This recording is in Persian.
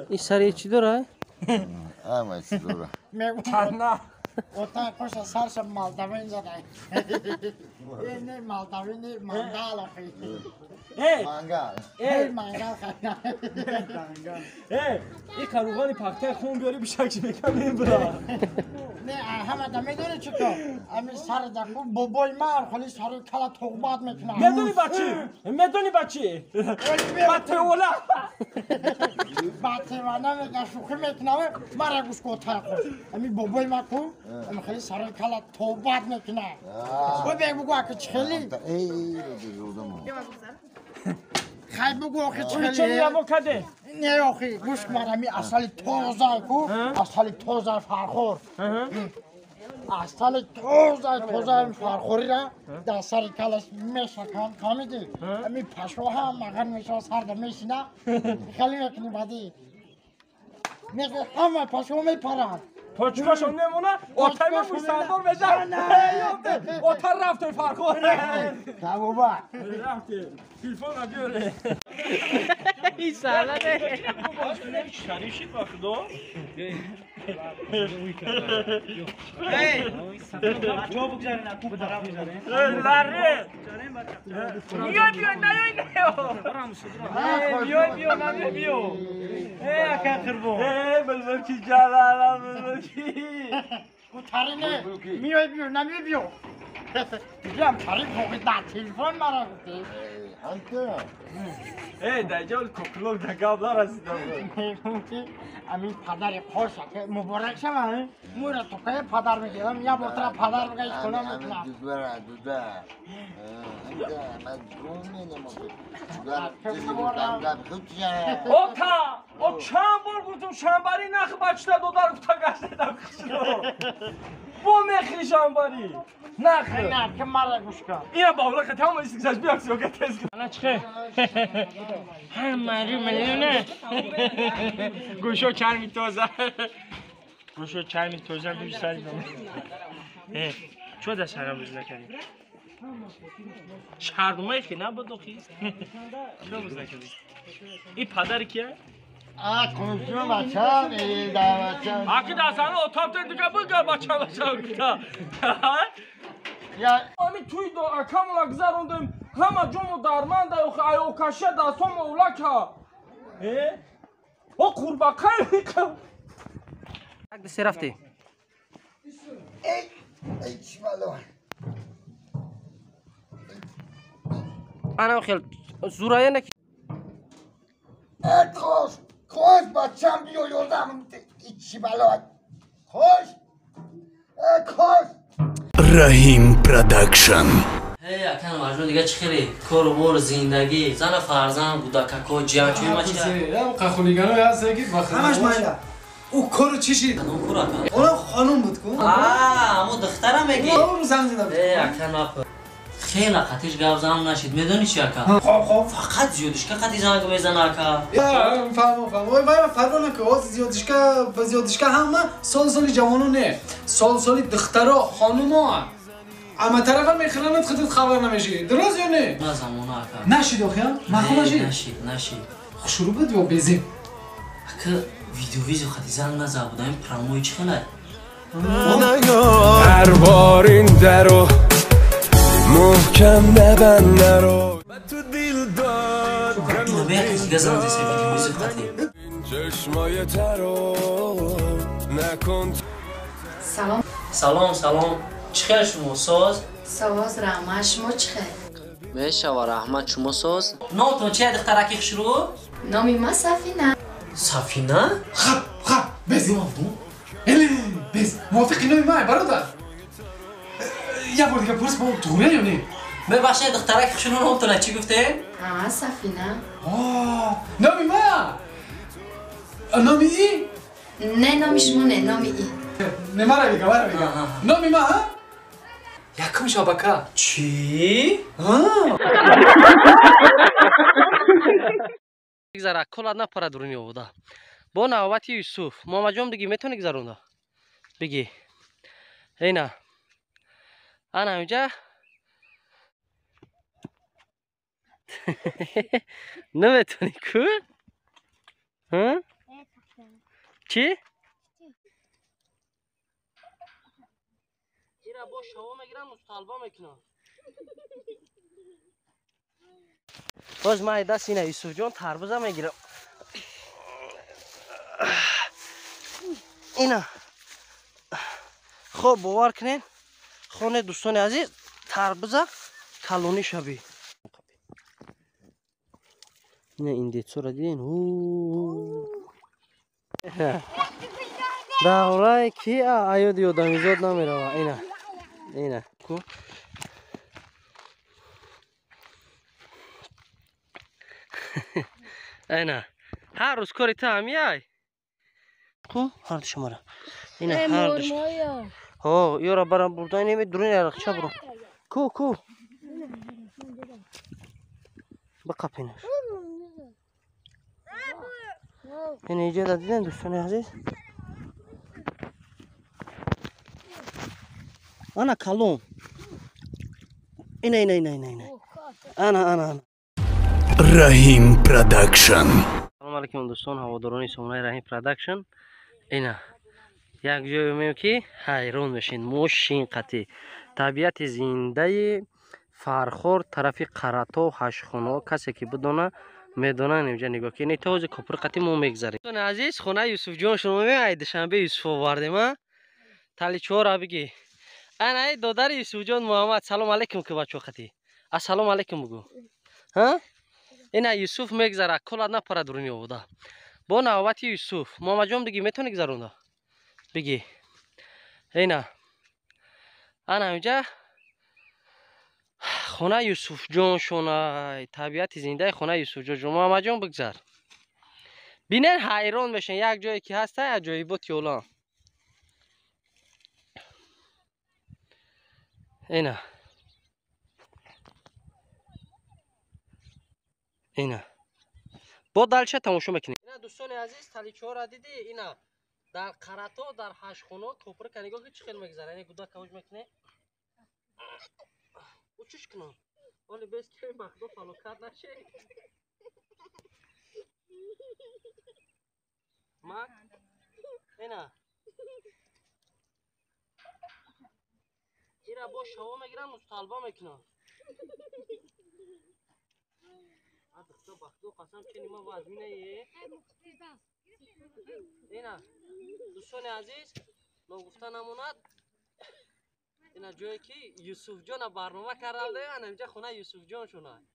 این سری چی داره؟ همه چی داره نه اوتا خوش سرش مالداوی اینجا نه مالداوی نه منگال آخی منگل منگال این کاروانی پخته خون بیاری بیشک میکنیم برا نه همه دا میدونی چی کن امی سر دکو بابای من خالی سر کلا توقبات میکنم میدونی بچی بطه اولا بطه من نمیگه شوخی میکنم مرا گوش کو تا خوش امی بابای من کو امی خالی سر کلا توقبات میکنم و بگو اگه چخلی ای دیگه خیلی بگو اگه چه چخلی میگم کده نه آخی گوش کن امی اصلی توزای کو اصلی توزای فرخور اصلی توزای فرخوری را در سر کلش میشکن کامیدی امی پشو هم مغن میشه سرده میشینه خیلی میکنی بعدی میگه همه پشو میپرن پاچوشون نمونه اوتای من موی سردار بزن اوتا رفته فرخور کبوبا رفته تلفن بیاره این سالانه شریشید باخدو جا بگذارین اکو پرا بگذارین لاره بیای نه بیو اکا خربو بلبل کی جلالا بلبل کی کترینه میای بیو نمی بیو دیگم تاری فوقی در تلفن مرا گفتی دجال کوکلوک دگابلا رسیدم امین پدر خوشه که مبارک شما مورا تو که پدر میگیرم یا بطرا پدر بگه ایش کنم میکنم دوده اوتا او چند بار گفتم شنبری نخ بچه دو گفتا گشته دم خشنو بو مخی شنبری نخ نه که مرا گوش کن اینا باولا که تمام ایسی کساش بیاکسی و که تز کن انا چخه همه ملیونه گوشو چرمی توزه بیش سری دامه چو دست هرم بزنه کردیم شهردمه که نبود خیست چرا بزنه کردیم این پدر کیه؟ کنشون بچه هم در بچه هم اکی دستانه اتاق تا دیگه بگر بچه کتا امی توی دو اکم لگذاروندیم همه جمع درمند او کشه دستان مولا که او قرباقه میکن یک دسته رفتی ای چی بلو انا خیل زورایه نکی خوش بچم بیو یادم ای چی بلو خوش رحیم پروداکشن هی اکن مجنون دیگه چی خیلی کار و بار زندگی زن فرزند بوده که کو جمع چوی ما چیه قخولیگانو هست که همش مایلا او کارو چی شید؟ اون کورا کن اونا خانوم بود کن همون دخترم میگی اون رو زنگ زدم هی اکن وقت خیلی قطعش گفت زن نشید میدونی چی اکن خب فقط زیادش که قطعی زنگ میزن اکن یا فهمم وای وای فرمان که واس زیادش که همه سال جوانو نه سال دخترا خانوما اما طرفا میخرنت خودت خبر نمیشی درست یا نه نه زمانو اکن نشید آخه مخو نشید شروع بود یا بزیم اکن ویدیو خطی زنگ نزد بودم پراموی چی خیلی هر بار این درو محکم نبند نرو تو دل داد اینو بیا کسی که زنگ زیسه ویدیویزی خطی چشمای ترو نکن سلام چی خیلی شما ساز؟ سواز رحمه شما چه خیلی؟ میشه و رحمت شما ساز؟ نامتون چیه دخترکی شروع؟ نامی ما سفینه سفینه؟ خب بزیم بز موافقی نمی مای برادر یه بار دیگه پرس با دوره یا نه؟ ببخشید دخترک شروع نامتونه چی گفته؟ سفینه نامی ما نامی ای؟ نه نامی شما نه نامی ای نه مرا بگم نامی ما ها؟ یکم شابکه چی؟ گذره کلا نپره درونی بوده با نوبت یوسف ماما جام دیگه میتونه گذرونه بگی اینا انا اینجا نمیتونی کو چی؟ اینا با شوا میگیرن مستالبا میکنن. باز ما دست اینا یوسف جان تربوز هم میگیرم. اینا خب باور کنین خانه دوستان عزیز تربوز کلونی شبی. اینا این دیتسو را دیدین؟ دورای کی آیو دیودم زود نمیره. اینا کو اینا هر روز کاری تا میای کو هر شما را اینا هر روز ها یورا برام بردن نمی درون یارخ برو کو بقپینش این اینجا دیدن دوستان عزیز انا کلون اینا انا رحیم پروداکشن. سلام علیکم دوستان هواداران سامانه رحیم پروداکشن. اینا یک جای میگم که حیران میشین موشین قطعی طبیعت زنده فرخور طرف قراتو هشخونه کسی که بدونه میدونن اینجا نگاه کنید تازه کپر قطعی ما میگذاریم. دوستان عزیز خونه یوسف جان شما میاید دوشنبه یوسف آوردیم تلی چهار بگی انا دادر یوسف جان محمد سلام علیکم که بچو قطعی السلام علیکم بگو ها اینا یوسف میگذره کلا نپره درونی بوده با نوبت یوسف محمد جان دیگه میتونه گذرونه بگی اینا انا اینجا خونه یوسف جان شونه طبیعت زنده خونه یوسف جان محمد جان بگذر بینن حیران بشن یک جایی که هست یک جایی بود یولا اینا با دلچه تماشا میکنی اینا دوستان عزیز تلی چهار دیدی اینا در قراتو در هشخونه کوپر کنیگاه که چخیل میگذره اینه گودا کوج میکنه اوچش کنم ولی بیست که این بخدو فلوکت نشه ما اینا اینا با شوا میگیرن مستالبا میکنن تو بخدو قسم چنی ما وزمینه اینا دوستان عزیز ما گفتن امونت اینا جایی که یوسف جان برنامه کرده اینجا خونه یوسف جان شونه